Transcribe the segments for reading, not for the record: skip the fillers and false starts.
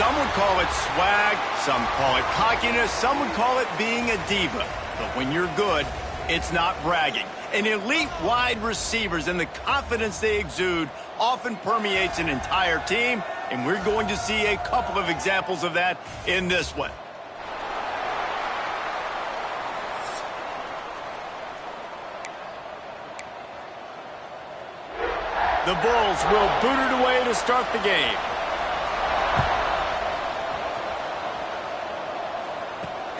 Some would call it swag, some call it cockiness, some would call it being a diva. But when you're good, it's not bragging. And elite wide receivers and the confidence they exude often permeates an entire team, and we're going to see a couple of examples of that in this one. The Bulls will boot it away to start the game.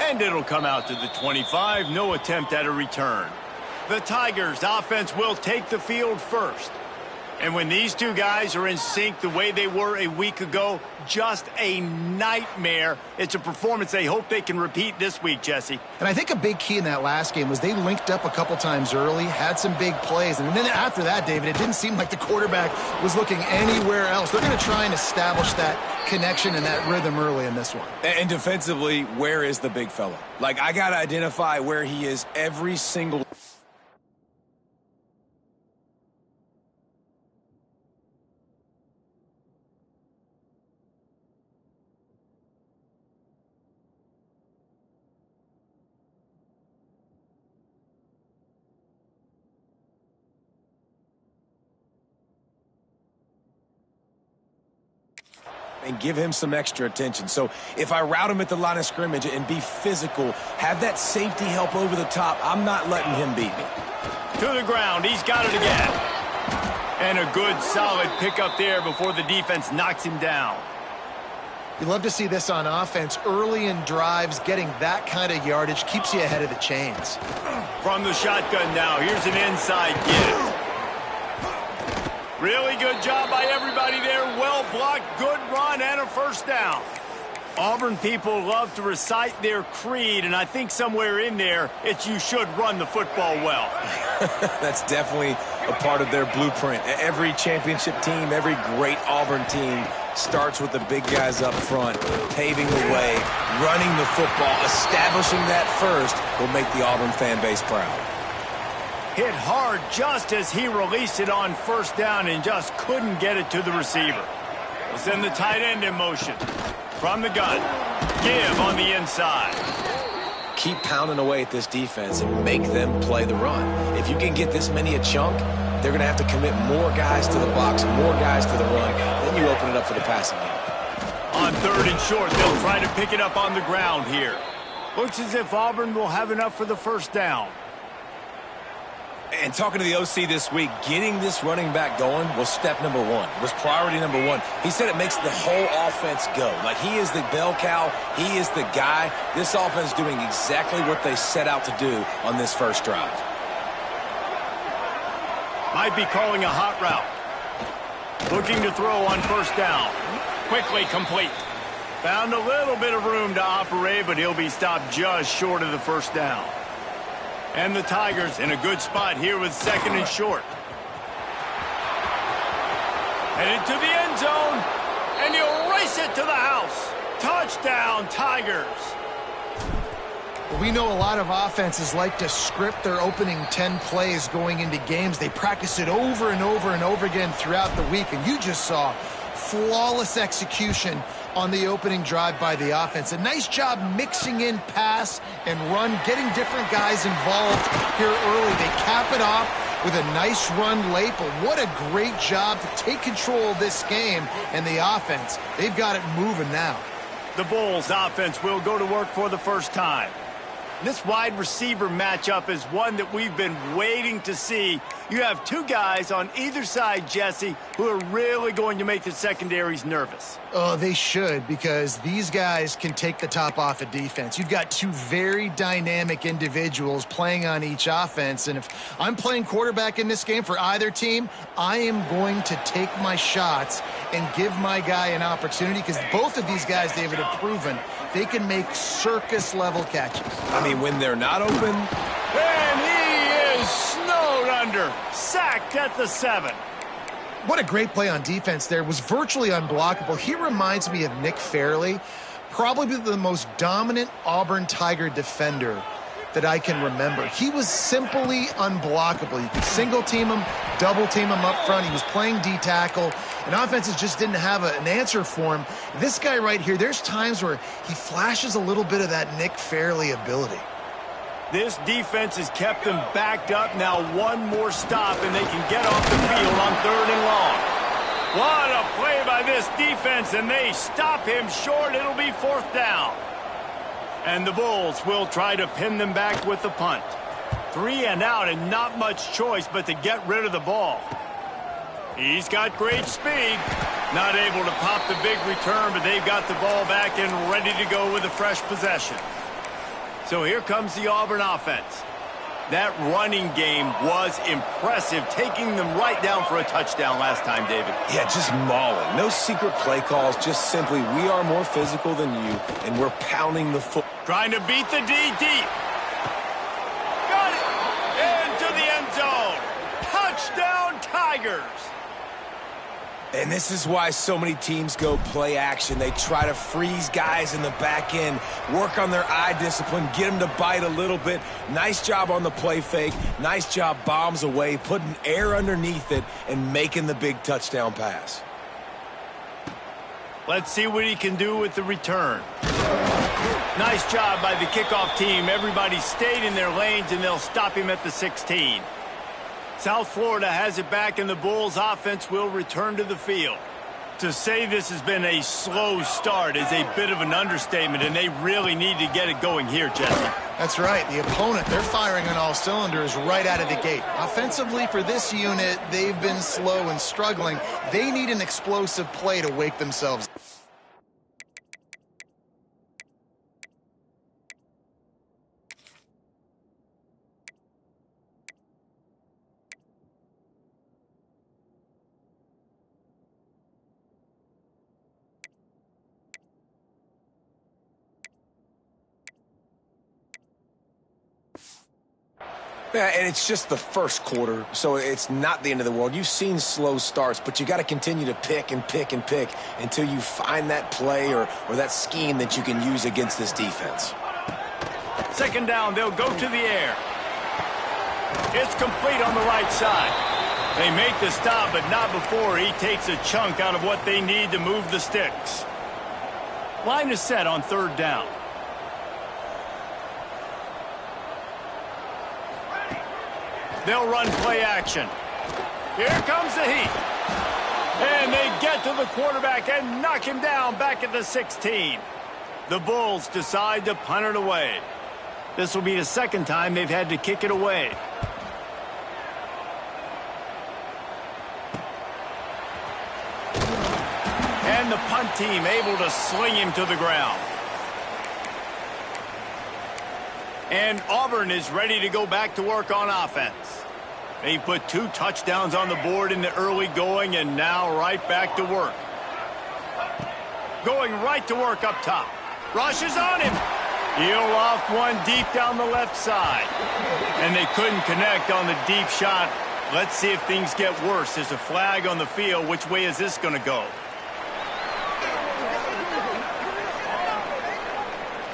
And it'll come out to the 25. No attempt at a return. The Tigers offense will take the field first. And when these two guys are in sync the way they were a week ago, just a nightmare. It's a performance they hope they can repeat this week, Jesse. And I think a big key in that last game was they linked up a couple times early, had some big plays. And then after that, David, it didn't seem like the quarterback was looking anywhere else. They're going to try and establish that connection and that rhythm early in this one. And defensively, where is the big fella? Like, I got to identify where he is every single and give him some extra attention. So if I route him at the line of scrimmage and be physical, have that safety help over the top, I'm not letting him beat me. To the ground, he's got it again. And a good, solid pickup there before the defense knocks him down. You love to see this on offense. Early in drives, getting that kind of yardage keeps you ahead of the chains. From the shotgun now, here's an inside give. Really good job by everybody there. Well blocked, good run, and a first down. Auburn people love to recite their creed, and I think somewhere in there, it's you should run the football well. That's definitely a part of their blueprint. Every championship team, every great Auburn team starts with the big guys up front, paving the way, running the football. Establishing that first will make the Auburn fan base proud. Hit hard just as he released it on first down and just couldn't get it to the receiver. We'll send the tight end in motion. From the gun. Give on the inside. Keep pounding away at this defense and make them play the run. If you can get this many a chunk, they're going to have to commit more guys to the box, more guys to the run. Then you open it up for the passing game. On third and short, they'll try to pick it up on the ground here. Looks as if Auburn will have enough for the first down. And talking to the OC this week, getting this running back going was step number one. It was priority number one. He said it makes the whole offense go. Like, he is the bell cow. He is the guy. This offense doing exactly what they set out to do on this first drive. Might be calling a hot route. Looking to throw on first down. Quickly complete. Found a little bit of room to operate, but he'll be stopped just short of the first down. And the Tigers in a good spot here with second and short. Headed to the end zone, and he'll race it to the house. Touchdown, Tigers. We know a lot of offenses like to script their opening 10 plays going into games. They practice it over and over and over again throughout the week, and you just saw flawless execution on the opening drive by the offense. A nice job mixing in pass and run, getting different guys involved here early. They cap it off with a nice run late, but what a great job to take control of this game and the offense. They've got it moving now. The Bulls offense will go to work for the first time. This wide receiver matchup is one that we've been waiting to see. You have two guys on either side, Jesse, who are really going to make the secondaries nervous. Oh, they should, because these guys can take the top off of defense. You've got two very dynamic individuals playing on each offense, and if I'm playing quarterback in this game for either team, I am going to take my shots and give my guy an opportunity, because both of these guys, David, have proven they can make circus-level catches. I mean, when they're not open. And he is snowed under. Sacked at the 7. What a great play on defense there. Was virtually unblockable. He reminds me of Nick Fairley, probably the most dominant Auburn Tiger defender that I can remember. He was simply unblockable. You could single team him, double team him up front. He was playing D-tackle, and offenses just didn't have an answer for him. This guy right here, there's times where he flashes a little bit of that Nick Fairley ability. This defense has kept them backed up. Now one more stop, and they can get off the field on 3rd and long. What a play by this defense, and they stop him short. It'll be 4th down. And the Bulls will try to pin them back with the punt. 3 and out, and not much choice but to get rid of the ball. He's got great speed. Not able to pop the big return, but they've got the ball back and ready to go with a fresh possession. So here comes the Auburn offense. That running game was impressive, taking them right down for a touchdown last time, David. Yeah, just mauling. No secret play calls, just simply we are more physical than you, and we're pounding the foot. Trying to beat the D deep. Got it! Into the end zone. Touchdown, Tigers! And this is why so many teams go play action. They try to freeze guys in the back end, work on their eye discipline, get them to bite a little bit. Nice job on the play fake. Nice job bombs away, putting air underneath it, and making the big touchdown pass. Let's see what he can do with the return. Nice job by the kickoff team. Everybody stayed in their lanes, and they'll stop him at the 16. South Florida has it back, and the Bulls offense will return to the field. To say this has been a slow start is a bit of an understatement, and they really need to get it going here, Jesse. That's right. The opponent, they're firing on all cylinders right out of the gate. Offensively for this unit, they've been slow and struggling. They need an explosive play to wake themselves up. Yeah, and it's just the first quarter, so it's not the end of the world. You've seen slow starts, but you got to continue to pick and pick and pick until you find that play or that scheme that you can use against this defense. 2nd down, they'll go to the air. It's complete on the right side. They make the stop, but not before he takes a chunk out of what they need to move the sticks. Line is set on 3rd down. They'll run play action. Here comes the heat. And they get to the quarterback and knock him down back at the 16. The Bulls decide to punt it away. This will be the 2nd time they've had to kick it away. And the punt team able to sling him to the ground. And Auburn is ready to go back to work on offense. They put 2 touchdowns on the board in the early going, and now right back to work. Going right to work up top. Rushes on him. He'll loft one deep down the left side. And they couldn't connect on the deep shot. Let's see if things get worse. There's a flag on the field. Which way is this going to go?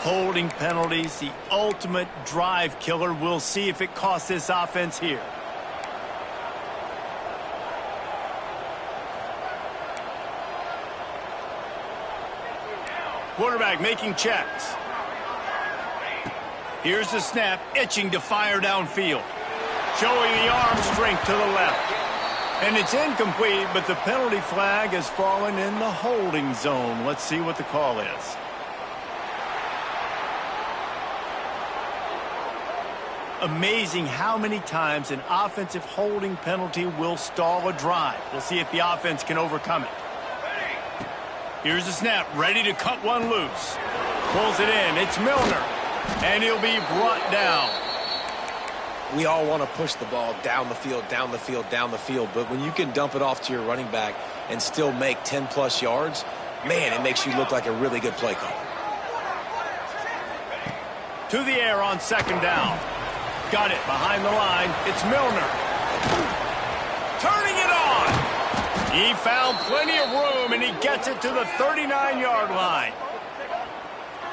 Holding penalties, the ultimate drive killer. We'll see if it costs this offense here. Quarterback making checks. Here's the snap, itching to fire downfield. Showing the arm strength to the left. And it's incomplete, but the penalty flag has fallen in the holding zone. Let's see what the call is. Amazing how many times an offensive holding penalty will stall a drive. We'll see if the offense can overcome it. Here's the snap, ready to cut one loose. Pulls it in, it's Milner, and he'll be brought down. We all want to push the ball down the field, down the field, down the field, but when you can dump it off to your running back and still make 10-plus yards, man, it makes you look like a really good play call. To the air on 2nd down. Got it behind the line. It's Milner. Turning it on. He found plenty of room, and he gets it to the 39-yard line.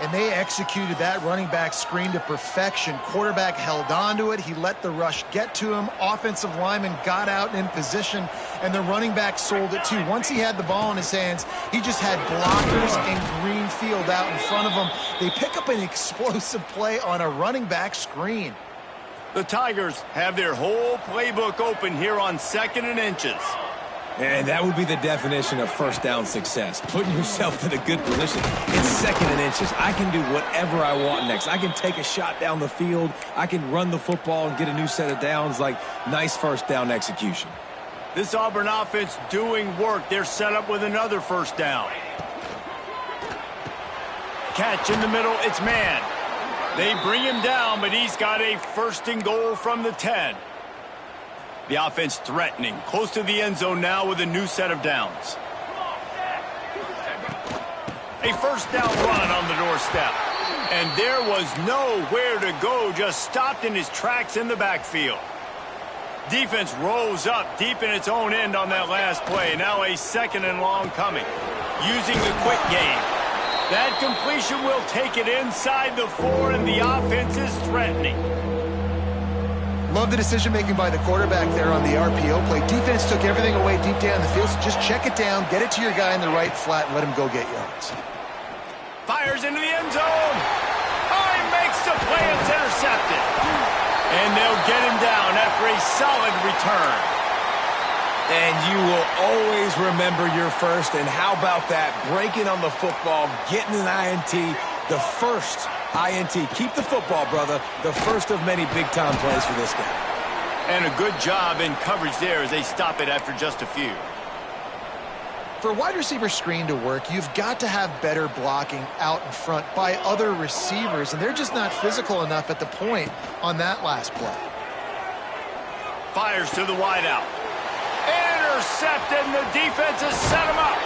and they executed that running back screen to perfection. Quarterback held on to it. He let the rush get to him. Offensive lineman got out and in position, and the running back sold it too. Once he had the ball in his hands, he just had blockers and green field out in front of him. They pick up an explosive play on a running back screen. The Tigers have their whole playbook open here on 2nd and inches. And that would be the definition of first down success, putting yourself in a good position. It's 2nd and inches. I can do whatever I want next. I can take a shot down the field. I can run the football and get a new set of downs. Like, nice first down execution. This Auburn offense doing work. They're set up with another first down. Catch in the middle. It's man. They bring him down, but he's got a 1st and goal from the 10. The offense threatening, close to the end zone now with a new set of downs. A first down run on the doorstep. And there was nowhere to go, just stopped in his tracks in the backfield. Defense rose up deep in its own end on that last play. Now a 2nd and long coming. Using the quick game. That completion will take it inside the 4, and the offense is threatening. Love the decision-making by the quarterback there on the RPO play. Defense took everything away deep down the field, so just check it down, get it to your guy in the right flat, and let him go get yards. Fires into the end zone. Oh, he makes the play. It's intercepted. And they'll get him down after a solid return. And you will always remember your first. And how about that? Breaking on the football, getting an INT, the first INT. Keep the football, brother. The first of many big-time plays for this guy. And a good job in coverage there as they stop it after just a few. For a wide receiver screen to work, you've got to have better blocking out in front by other receivers, and they're just not physical enough at the point on that last play. Fires to the wideout. Intercepted, and the defense has set him up.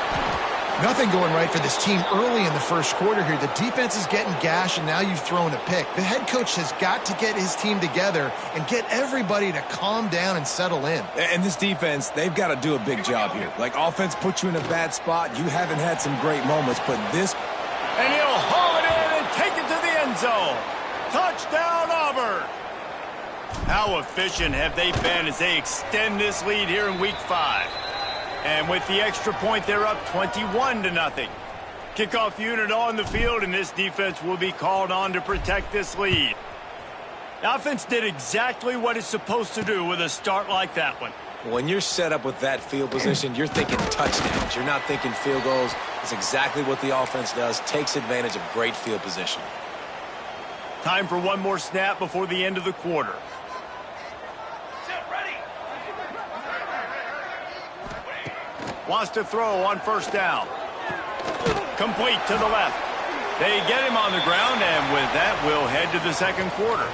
Nothing going right for this team early in the first quarter here. The defense is getting gashed, and now you've thrown a pick. The head coach has got to get his team together and get everybody to calm down and settle in. And this defense, they've got to do a big job here. Like, offense puts you in a bad spot. You haven't had some great moments, but this... And he'll haul it in and take it to the end zone. Touchdown, Auburn. How efficient have they been as they extend this lead here in Week 5? And with the extra point, they're up 21-0. Kickoff unit on the field, and this defense will be called on to protect this lead. The offense did exactly what it's supposed to do with a start like that one. When you're set up with that field position, you're thinking touchdowns. You're not thinking field goals. It's exactly what the offense does. Takes advantage of great field position. Time for one more snap before the end of the quarter. Wants to throw on first down. Complete to the left. They get him on the ground, and with that, we'll head to the second quarter.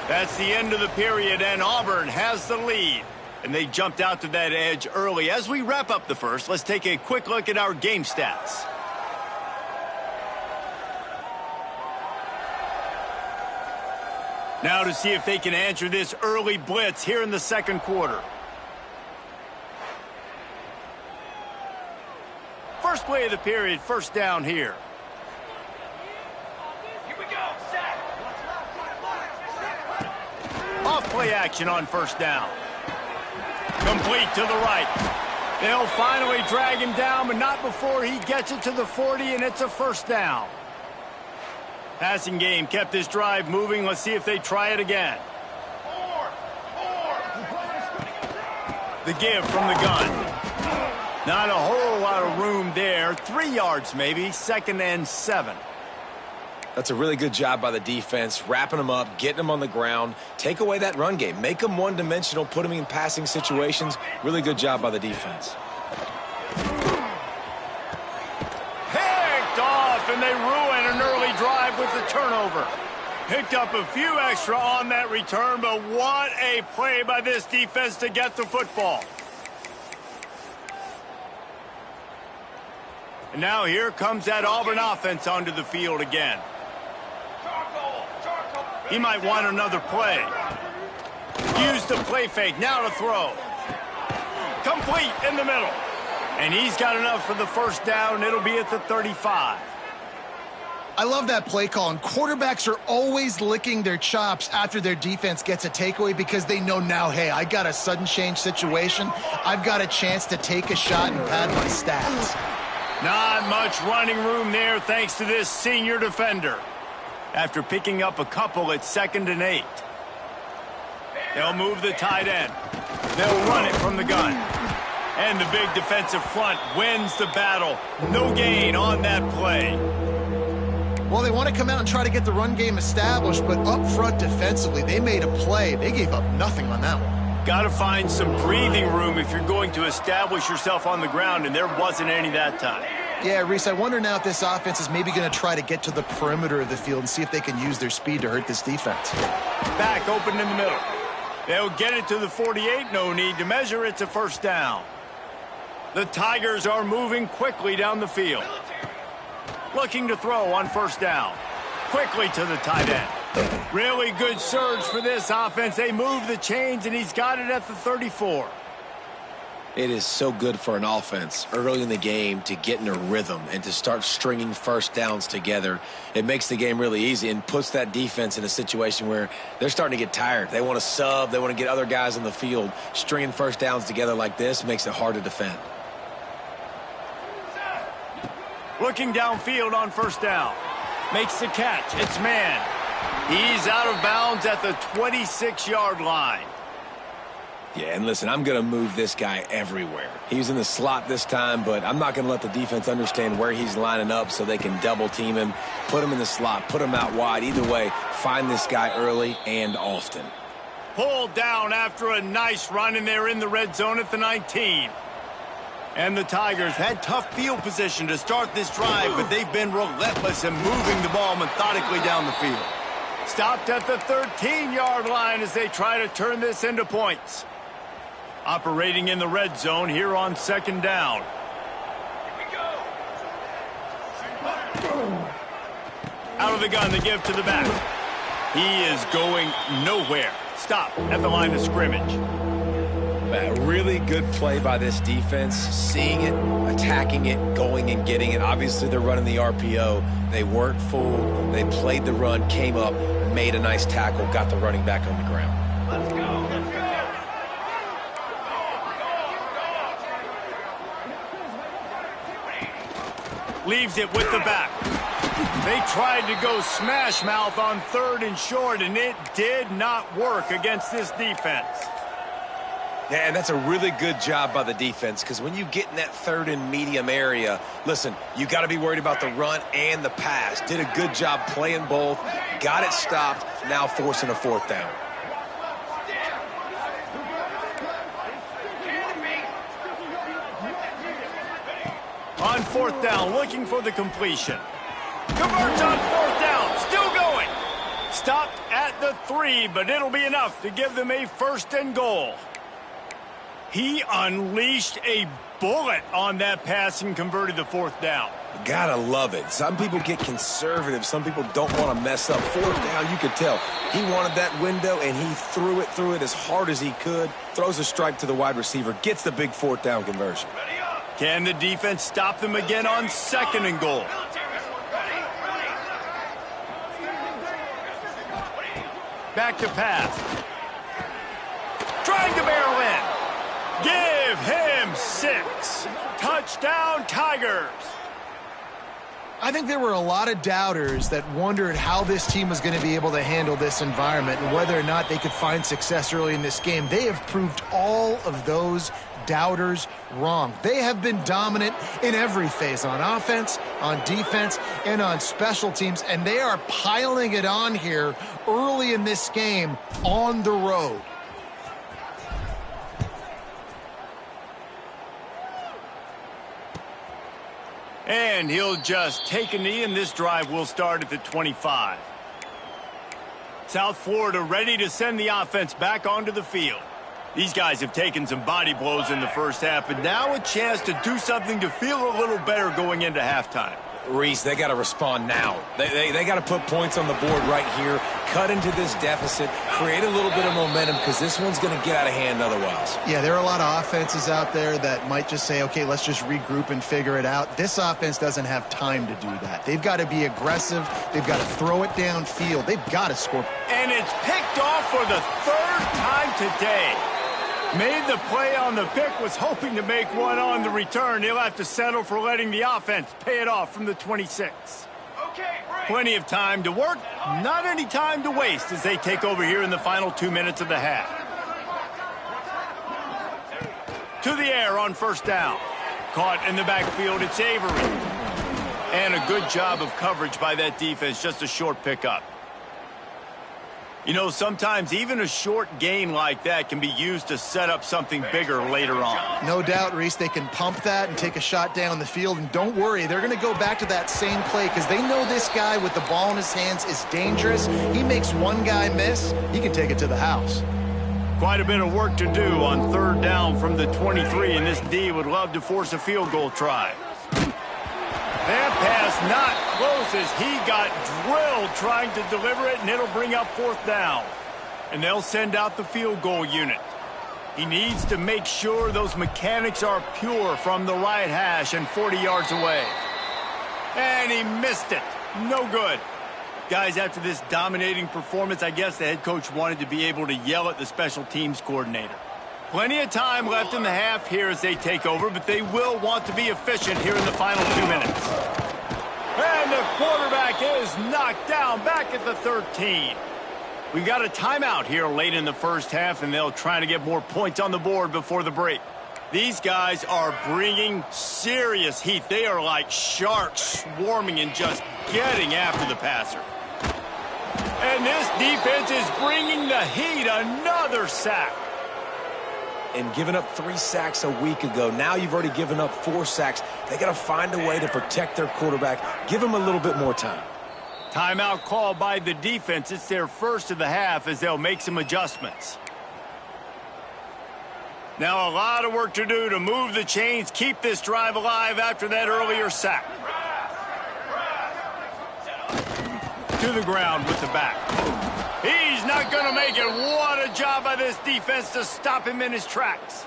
That's the end of the period, and Auburn has the lead. And they jumped out to that edge early. As we wrap up the first, let's take a quick look at our game stats. Now to see if they can answer this early blitz here in the second quarter. First play of the period, first down here. Here we go, set. Off play action on first down. Complete to the right. They'll finally drag him down, but not before he gets it to the 40, and it's a first down. Passing game kept this drive moving. Let's see if they try it again. The give from the gun. Not a whole lot of room there. 3 yards maybe, 2nd and 7. That's a really good job by the defense, wrapping them up, getting them on the ground. Take away that run game. Make them one-dimensional, put them in passing situations. Really good job by the defense. Picked off, and they ruin an early drive with the turnover. Picked up a few extra on that return, but what a play by this defense to get the football. And now here comes that Auburn offense onto the field again. He might want another play. Use the play fake. Now to throw. Complete in the middle. And he's got enough for the first down. It'll be at the 35. I love that play call, and quarterbacks are always licking their chops after their defense gets a takeaway because they know now, hey, I got a sudden change situation. I've got a chance to take a shot and pad my stats. Not much running room there thanks to this senior defender. After picking up a couple at 2nd and 8. They'll move the tight end. They'll run it from the gun. And the big defensive front wins the battle. No gain on that play. Well, they want to come out and try to get the run game established, but up front defensively, they made a play. They gave up nothing on that one. Got to find some breathing room if you're going to establish yourself on the ground, and there wasn't any that time. Yeah, Reese, I wonder now if this offense is maybe going to try to get to the perimeter of the field and see if they can use their speed to hurt this defense. Back open in the middle. They'll get it to the 48. No need to measure. It's a first down. The Tigers are moving quickly down the field. Looking to throw on first down. Quickly to the tight end. Really good surge for this offense. They move the chains, and he's got it at the 34. It is so good for an offense early in the game to get in a rhythm and to start stringing first downs together. It makes the game really easy and puts that defense in a situation where they're starting to get tired. They want to sub. They want to get other guys on the field. Stringing first downs together like this makes it hard to defend. Looking downfield on first down. Makes the catch. It's man. He's out of bounds at the 26-yard line. Yeah, and listen, I'm going to move this guy everywhere. He's in the slot this time, but I'm not going to let the defense understand where he's lining up so they can double team him, put him in the slot, put him out wide. Either way, find this guy early and often. Pulled down after a nice run, and they're in the red zone at the 19. And the Tigers had tough field position to start this drive, but they've been relentless in moving the ball methodically down the field. Stopped at the 13-yard line as they try to turn this into points. Operating in the red zone here on 2nd down. Out of the gun, the give to the back. He is going nowhere. Stop at the line of scrimmage. A really good play by this defense, seeing it, attacking it, going and getting it. Obviously, they're running the RPO. They weren't fooled. They played the run, came up, made a nice tackle, got the running back on the ground. Let's go. Leaves it with the back. They tried to go smash mouth on 3rd and short, and it did not work against this defense. Yeah, and that's a really good job by the defense, because when you get in that 3rd and medium area, listen, you got to be worried about the run and the pass. Did a good job playing both, got it stopped, now forcing a 4th down. On 4th down, looking for the completion. Converts on 4th down, still going. Stopped at the 3, but it'll be enough to give them a 1st and goal. He unleashed a bullet on that pass and converted the 4th down. Gotta love it. Some people get conservative. Some people don't want to mess up. 4th down, you could tell. He wanted that window, and he threw it as hard as he could. Throws a strike to the wide receiver. Gets the big 4th down conversion. Can the defense stop them again on 2nd and goal? Back to pass. Trying to barrel in. Give him 6. Touchdown, Tigers. I think there were a lot of doubters that wondered how this team was going to be able to handle this environment and whether or not they could find success early in this game. They have proved all of those doubters wrong. They have been dominant in every phase, on offense, on defense, and on special teams, and they are piling it on here early in this game on the road. And he'll just take a knee, and this drive will start at the 25. South Florida ready to send the offense back onto the field. These guys have taken some body blows in the first half, but now a chance to do something to feel a little better going into halftime. Reese, they got to respond now. They got to put points on the board right here, cut into this deficit, create a little bit of momentum because this one's going to get out of hand otherwise. Yeah, there are a lot of offenses out there that might just say, okay, let's just regroup and figure it out. This offense doesn't have time to do that. They've got to be aggressive. They've got to throw it downfield. They've got to score. And it's picked off for the third time today. Made the play on the pick, was hoping to make one on the return. He'll have to settle for letting the offense pay it off from the 26. Plenty of time to work, not any time to waste as they take over here in the final 2 minutes of the half. To the air on first down. Caught in the backfield, it's Avery. And a good job of coverage by that defense, just a short pickup. You know, sometimes even a short gain like that can be used to set up something bigger later on. No doubt, Reese, they can pump that and take a shot down the field. And don't worry, they're going to go back to that same play because they know this guy with the ball in his hands is dangerous. He makes one guy miss, he can take it to the house. Quite a bit of work to do on third down from the 23, and this D would love to force a field goal try. That pass not close as he got drilled trying to deliver it, and it'll bring up fourth down. And they'll send out the field goal unit. He needs to make sure those mechanics are pure from the right hash and 40 yards away. And he missed it. No good. Guys, after this dominating performance, I guess the head coach wanted to be able to yell at the special teams coordinator. Plenty of time left in the half here as they take over, but they will want to be efficient here in the final 2 minutes. And the quarterback is knocked down back at the 13. We've got a timeout here late in the first half, and they'll try to get more points on the board before the break. These guys are bringing serious heat. They are like sharks swarming and just getting after the passer. And this defense is bringing the heat. Another sack. And giving up 3 sacks a week ago. Now you've already given up 4 sacks. They got to find a way to protect their quarterback. Give him a little bit more time. Timeout called by the defense. It's their first of the half as they'll make some adjustments. Now a lot of work to do to move the chains, keep this drive alive after that earlier sack. To the ground with the back. He's not going to make it. What a job by this defense to stop him in his tracks.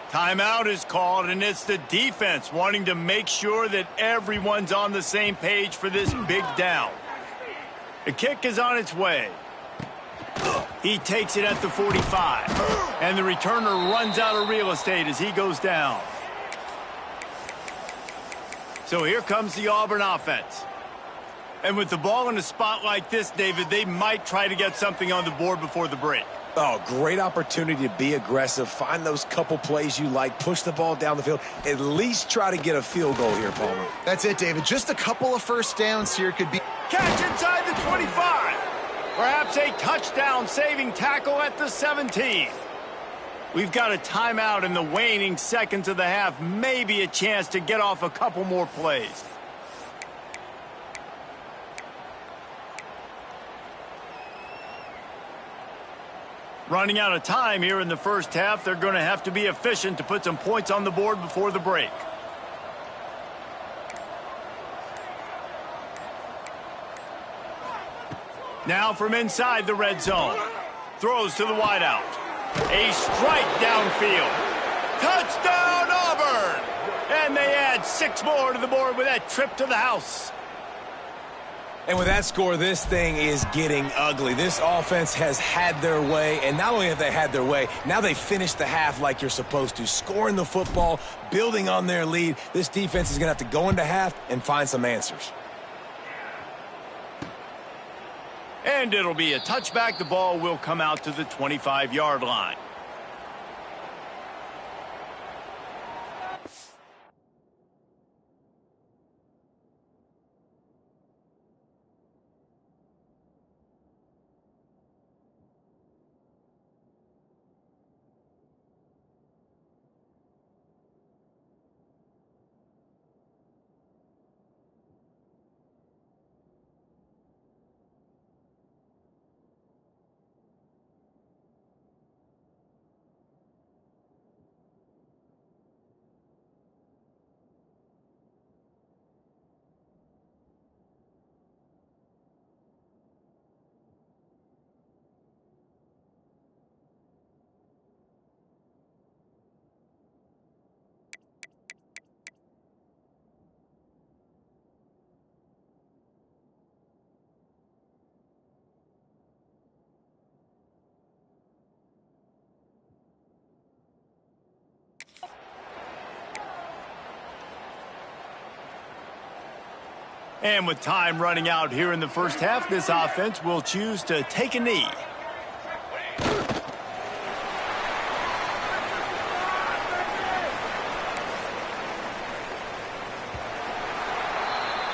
Timeout is called, and it's the defense wanting to make sure that everyone's on the same page for this big down. The kick is on its way. He takes it at the 45, and the returner runs out of real estate as he goes down. So here comes the Auburn offense. And with the ball in a spot like this, David, they might try to get something on the board before the break. Oh, great opportunity to be aggressive. Find those couple plays you like. Push the ball down the field. At least try to get a field goal here, Palmer. That's it, David. Just a couple of first downs here could be. Catch inside the 25. Perhaps a touchdown-saving tackle at the 17. We've got a timeout in the waning seconds of the half. Maybe a chance to get off a couple more plays. Running out of time here in the first half. They're going to have to be efficient to put some points on the board before the break. Now from inside the red zone. Throws to the wideout. A strike downfield. Touchdown, Auburn! And they add 6 more to the board with that trip to the house. And with that score, this thing is getting ugly. This offense has had their way, and not only have they had their way, now they finished the half like you're supposed to, scoring the football, building on their lead. This defense is going to have to go into half and find some answers. And it'll be a touchback. The ball will come out to the 25-yard line. And with time running out here in the first half, this offense will choose to take a knee.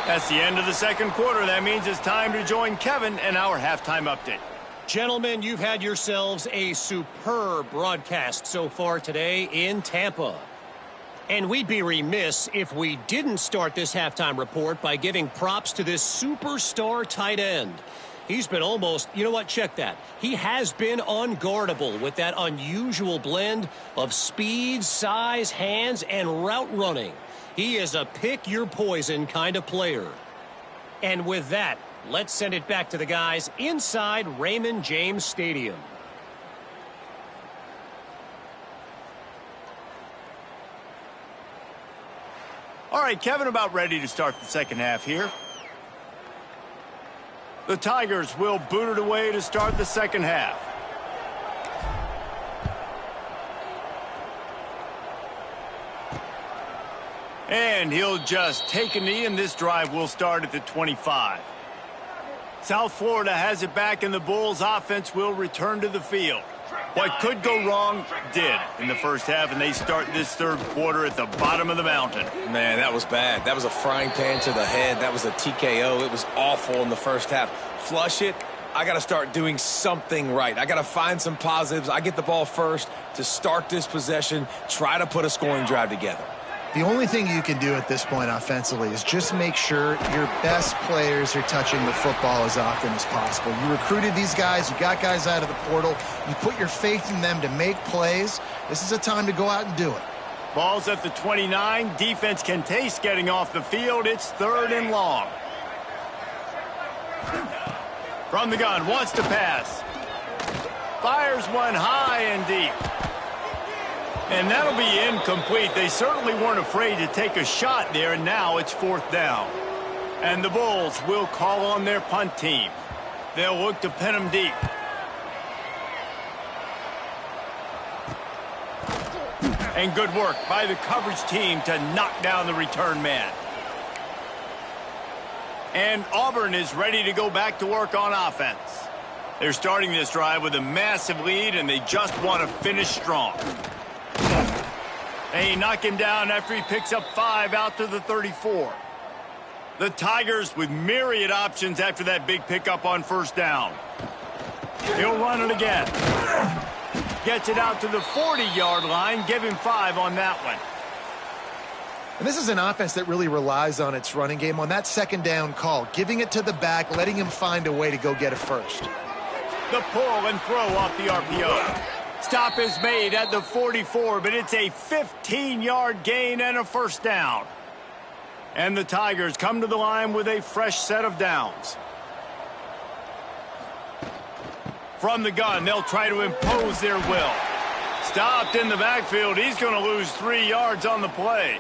That's the end of the second quarter. That means it's time to join Kevin in our halftime update. Gentlemen, you've had yourselves a superb broadcast so far today in Tampa. And we'd be remiss if we didn't start this halftime report by giving props to this superstar tight end. He's been almost, you know what, check that. He has been unguardable with that unusual blend of speed, size, hands, and route running. He is a pick-your-poison kind of player. And with that, let's send it back to the guys inside Raymond James Stadium. All right, Kevin, about ready to start the second half here. The Tigers will boot it away to start the second half. And he'll just take a knee, and this drive will start at the 25. South Florida has it back, and the Bulls offense will return to the field. What could go wrong did in the first half, and they start this third quarter at the bottom of the mountain. Man, that was bad. That was a frying pan to the head. That was a TKO. It was awful in the first half. Flush it. I got to start doing something right. I got to find some positives. I get the ball first to start this possession, try to put a scoring drive together. The only thing you can do at this point offensively is just make sure your best players are touching the football as often as possible. You recruited these guys. You got guys out of the portal. You put your faith in them to make plays. This is a time to go out and do it. Ball's at the 29. Defense can taste getting off the field. It's third and long. From the gun, wants to pass. Fires one high and deep. And that'll be incomplete. They certainly weren't afraid to take a shot there, and now it's fourth down. And the Bulls will call on their punt team. They'll look to pin them deep. And good work by the coverage team to knock down the return man. And Auburn is ready to go back to work on offense. They're starting this drive with a massive lead, and they just want to finish strong. They knock him down after he picks up 5 out to the 34. The Tigers with myriad options after that big pickup on first down. He'll run it again. Gets it out to the 40-yard line. Give him 5 on that one. And this is an offense that really relies on its running game on that second down call, giving it to the back, letting him find a way to go get it first. The pull and throw off the RPO. Stop is made at the 44, but it's a 15-yard gain and a first down. And the Tigers come to the line with a fresh set of downs. From the gun, they'll try to impose their will. Stopped in the backfield. He's going to lose 3 yards on the play.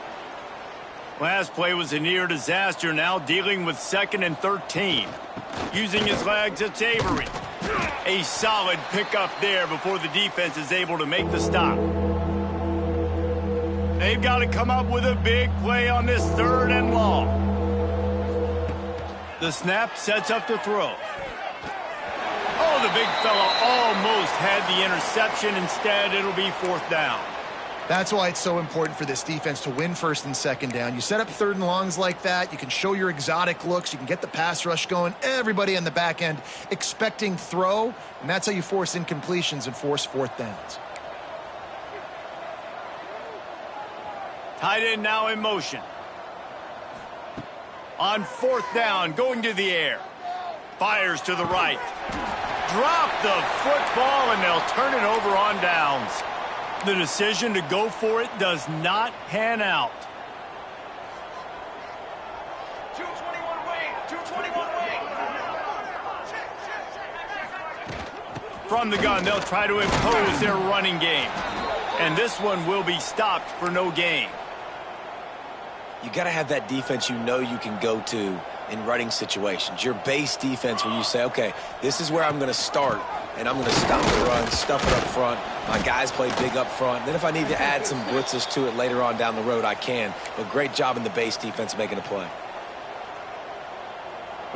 Last play was a near disaster, now dealing with 2nd and 13. Using his legs, it's Avery. A solid pickup there before the defense is able to make the stop. They've got to come up with a big play on this 3rd and long. The snap sets up to throw. Oh, the big fella almost had the interception. Instead, it'll be 4th down. That's why it's so important for this defense to win 1st and 2nd down. You set up 3rd and longs like that. You can show your exotic looks. You can get the pass rush going. Everybody on the back end expecting throw, and that's how you force incompletions and force 4th downs. Tight end now in motion. On 4th down, going to the air. Fires to the right. Drop the football, and they'll turn it over on downs. The decision to go for it does not pan out. 221 wing, 221 wing. From the gun, they'll try to impose their running game. And this one will be stopped for no gain. You got to have that defense you know you can go to in running situations. Your base defense where you say, okay, this is where I'm going to start, and I'm going to stop the run, stuff it up front. My guys play big up front. Then if I need to add some blitzes to it later on down the road, I can. But great job in the base defense making a play.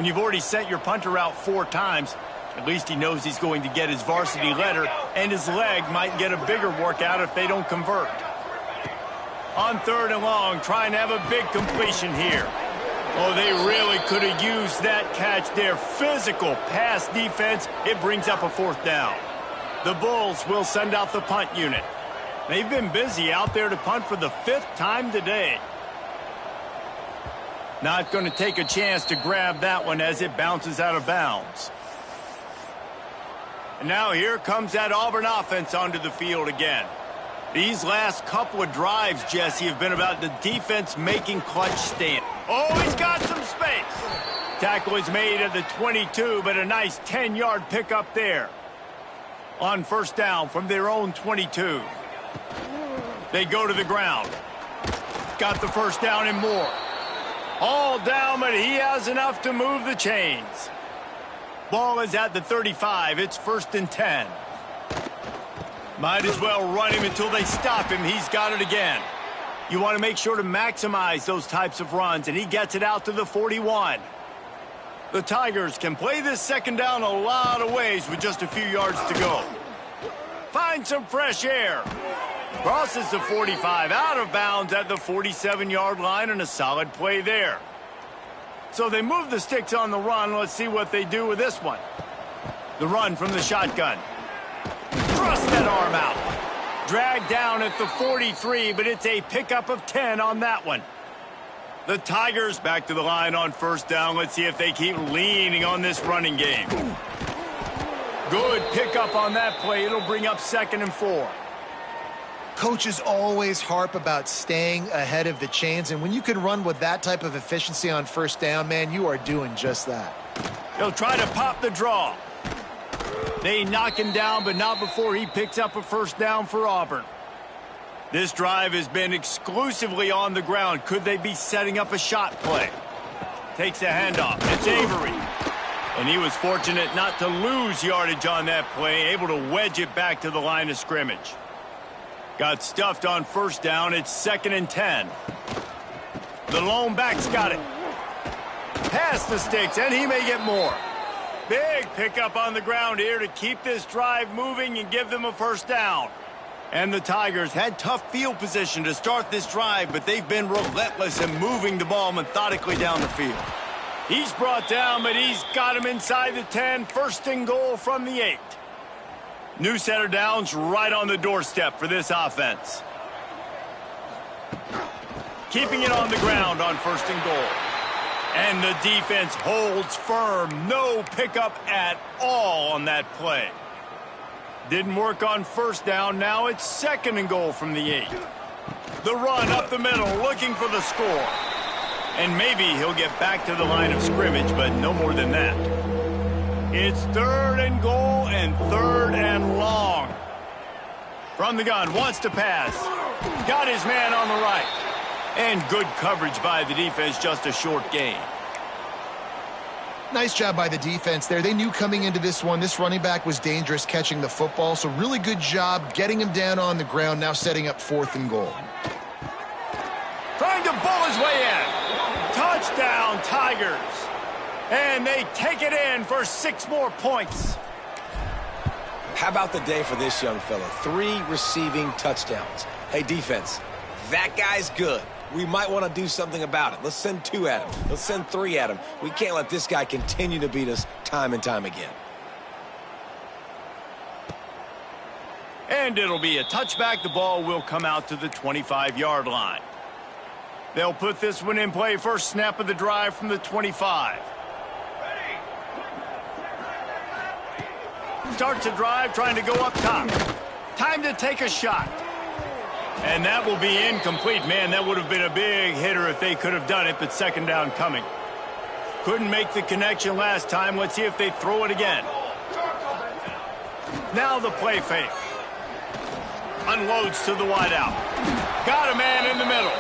When you've already sent your punter out 4 times, at least he knows he's going to get his varsity letter, and his leg might get a bigger workout if they don't convert. On 3rd and long, trying to have a big completion here. Oh, they really could have used that catch there. Physical pass defense. It brings up a 4th down. The Bulls will send out the punt unit. They've been busy out there to punt for the 5th time today. Not going to take a chance to grab that one as it bounces out of bounds. And now here comes that Auburn offense onto the field again. These last couple of drives, Jesse, have been about the defense making clutch stand. Oh, he's got some space. Tackle is made at the 22, but a nice 10-yard pickup there. On 1st down from their own 22. They go to the ground. Got the 1st down and more. All down, but he has enough to move the chains. Ball is at the 35. It's 1st and 10. Might as well run him until they stop him. He's got it again. You want to make sure to maximize those types of runs, and he gets it out to the 41. The Tigers can play this 2nd down a lot of ways with just a few yards to go. Find some fresh air. Crosses the 45, out of bounds at the 47-yard line, and a solid play there. So they move the sticks on the run. Let's see what they do with this one. The run from the shotgun. Thrust that arm out. Dragged down at the 43, but it's a pickup of 10 on that one. The Tigers back to the line on 1st down. Let's see if they keep leaning on this running game. Good pickup on that play. It'll bring up 2nd and 4. Coaches always harp about staying ahead of the chains, and when you can run with that type of efficiency on 1st down, man, you are doing just that. He'll try to pop the draw. They knock him down, but not before he picks up a 1st down for Auburn. This drive has been exclusively on the ground. Could they be setting up a shot play? Takes a handoff. It's Avery. And he was fortunate not to lose yardage on that play, able to wedge it back to the line of scrimmage. Got stuffed on 1st down. It's 2nd and 10. The lone back's got it. Past the sticks, and he may get more. Big pickup on the ground here to keep this drive moving and give them a 1st down. And the Tigers had tough field position to start this drive, but they've been relentless in moving the ball methodically down the field. He's brought down, but he's got him inside the 10. 1st and goal from the 8. New set of downs right on the doorstep for this offense. Keeping it on the ground on 1st and goal. And the defense holds firm. No pickup at all on that play. Didn't work on 1st down. Now it's 2nd and goal from the 8. The run up the middle, looking for the score. And maybe he'll get back to the line of scrimmage, but no more than that. It's 3rd and goal and 3rd and long. From the gun, wants to pass. Got his man on the right. And good coverage by the defense, just a short gain. Nice job by the defense there. They knew coming into this one, this running back was dangerous catching the football, so really good job getting him down on the ground, now setting up 4th and goal. Trying to bull his way in. Touchdown, Tigers. And they take it in for 6 more points. How about the day for this young fella? 3 receiving touchdowns. Hey, defense, that guy's good. We might want to do something about it. Let's send 2 at him. Let's send 3 at him. We can't let this guy continue to beat us time and time again. And it'll be a touchback. The ball will come out to the 25-yard line. They'll put this one in play. First snap of the drive from the 25. Starts a drive trying to go up top. Time to take a shot. And that will be incomplete. Man, that would have been a big hitter if they could have done it, but 2nd down coming. Couldn't make the connection last time. Let's see if they throw it again. Now the play fake. Unloads to the wideout. Got a man in the middle.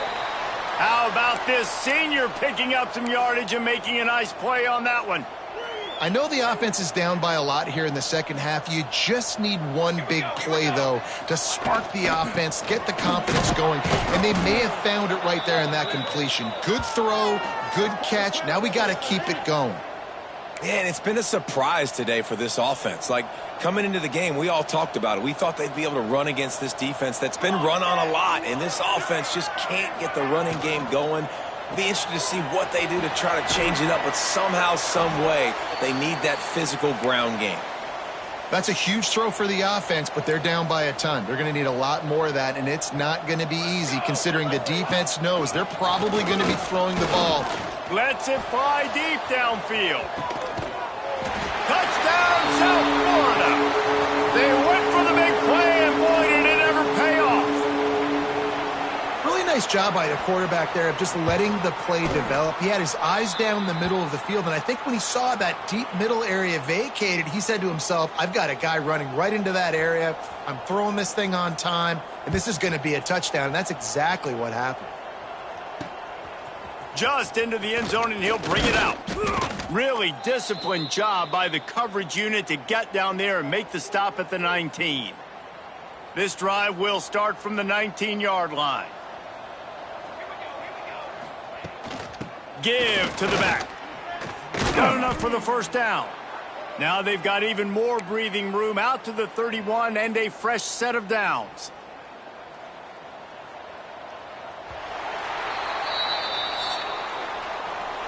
How about this senior picking up some yardage and making a nice play on that one? I know the offense is down by a lot here in the 2nd half. You just need one big play, though, to spark the offense, get the confidence going, and they may have found it right there in that completion. Good throw, good catch. Now we got to keep it going. Man, it's been a surprise today for this offense. Like, coming into the game, we all talked about it. We thought they'd be able to run against this defense that's been run on a lot, and this offense just can't get the running game going. Be interested to see what they do to try to change it up, but somehow, some way, they need that physical ground game. That's a huge throw for the offense, but they're down by a ton. They're going to need a lot more of that, and it's not going to be easy considering the defense knows they're probably going to be throwing the ball. Lets it fly deep downfield. Touchdown, South Florida. They went for the big play, and boy, did it ever pay off. Really nice job by the quarterback there of just letting the play develop. He had his eyes down the middle of the field, and I think when he saw that deep middle area vacated, he said to himself, I've got a guy running right into that area. I'm throwing this thing on time, and this is going to be a touchdown, and that's exactly what happened. Just into the end zone, and he'll bring it out. Really disciplined job by the coverage unit to get down there and make the stop at the 19. This drive will start from the 19-yard line. Give to the back. Not enough for the first down. Now they've got even more breathing room out to the 31 and a fresh set of downs.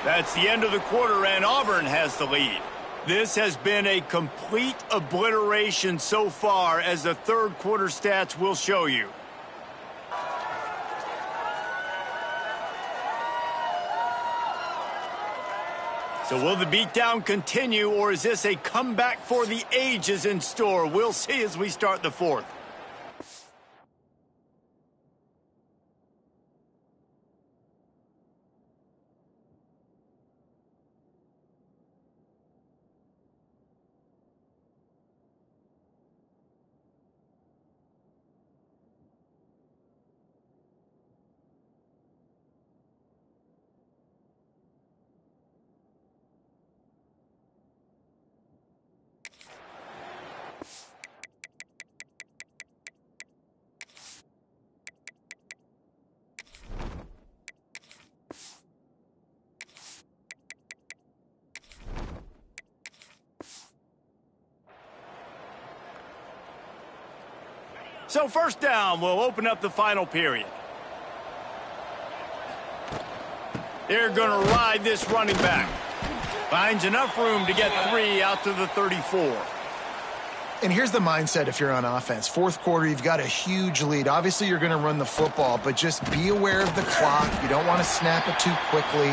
That's the end of the quarter, and Auburn has the lead. This has been a complete obliteration so far, as the third quarter stats will show you. So will the beatdown continue, or is this a comeback for the ages in store? We'll see as we start the fourth. So first down, we'll open up the final period. They're going to ride this running back. Finds enough room to get 3 out to the 34. And here's the mindset if you're on offense. Fourth quarter, you've got a huge lead. Obviously, you're going to run the football, but just be aware of the clock. You don't want to snap it too quickly.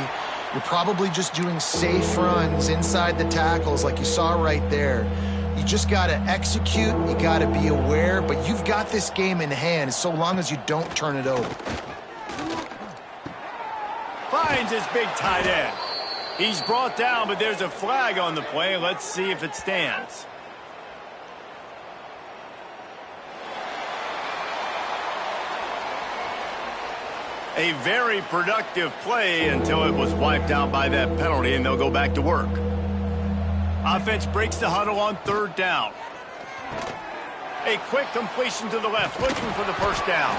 You're probably just doing safe runs inside the tackles like you saw right there. You just got to execute. You got to be aware, but you've got this game in hand so long as you don't turn it over. Finds his big tight end. He's brought down, but there's a flag on the play. Let's see if it stands. A very productive play until it was wiped out by that penalty, and they'll go back to work. Offense breaks the huddle on third down. A quick completion to the left, looking for the first down.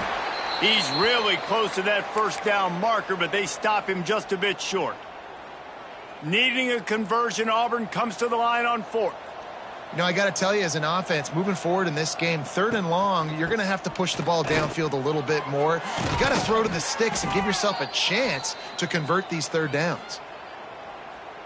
He's really close to that first down marker, but they stop him just a bit short. Needing a conversion, Auburn comes to the line on fourth. You know, I got to tell you, as an offense, moving forward in this game, third and long, you're going to have to push the ball downfield a little bit more. You got to throw to the sticks and give yourself a chance to convert these third downs.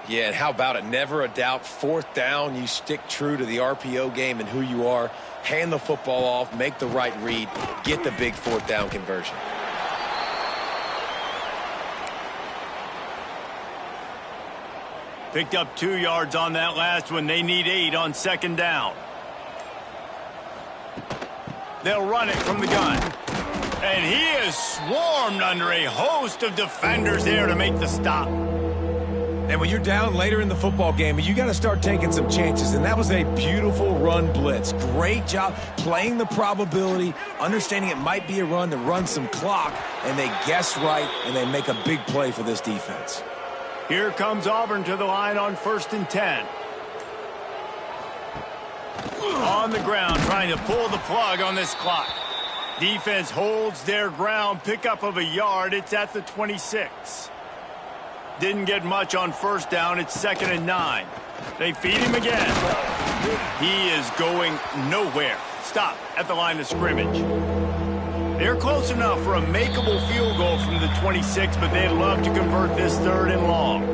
Yeah, and how about it? Never a doubt. Fourth down, you stick true to the RPO game and who you are. Hand the football off, make the right read, get the big fourth down conversion. Picked up 2 yards on that last one. They need 8 on second down. They'll run it from the gun. And he is swarmed under a host of defenders there to make the stop. And when you're down later in the football game, you got to start taking some chances. And that was a beautiful run blitz. Great job playing the probability, understanding it might be a run to run some clock, and they guess right, and they make a big play for this defense. Here comes Auburn to the line on 1st and 10. On the ground, trying to pull the plug on this clock. Defense holds their ground, pickup of a yard. It's at the 26. Didn't get much on first down. It's 2nd and 9. They feed him again. He is going nowhere. Stop at the line of scrimmage. They're close enough for a makeable field goal from the 26, but they'd love to convert this 3rd and long.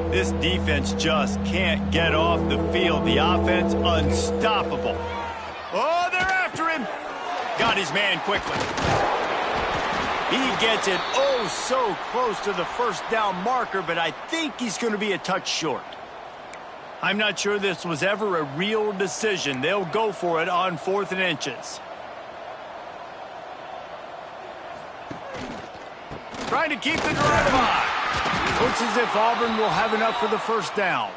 This defense just can't get off the field. The offense unstoppable. Oh, they're after him. Got his man quickly. He gets it oh so close to the first down marker, but I think he's going to be a touch short. I'm not sure this was ever a real decision. They'll go for it on 4th and inches. Trying to keep the drive alive. Looks as if Auburn will have enough for the first down.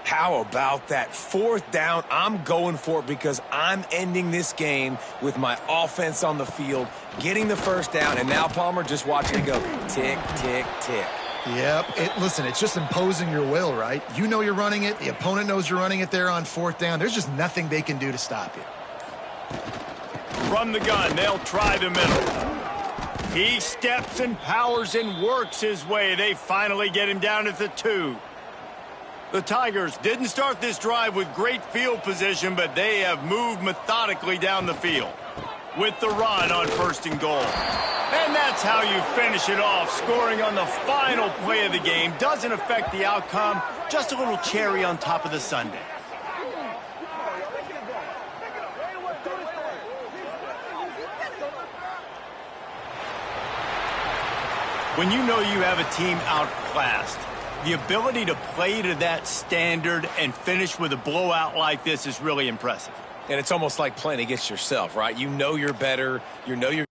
How about that 4th down? I'm going for it because I'm ending this game with my offense on the field, getting the first down, and now, Palmer, just watching it go tick, tick, tick. Yep. Listen, it's just imposing your will, right? You know you're running it. The opponent knows you're running it there on 4th down. There's just nothing they can do to stop you. From the gun, they'll try the middle. He steps and powers and works his way. They finally get him down at the 2. The Tigers didn't start this drive with great field position, but they have moved methodically down the field with the run on 1st and goal. And that's how you finish it off. Scoring on the final play of the game doesn't affect the outcome. Just a little cherry on top of the sundae. When you know you have a team outclassed, the ability to play to that standard and finish with a blowout like this is really impressive. And it's almost like playing against yourself, right? You know you're better. You know you're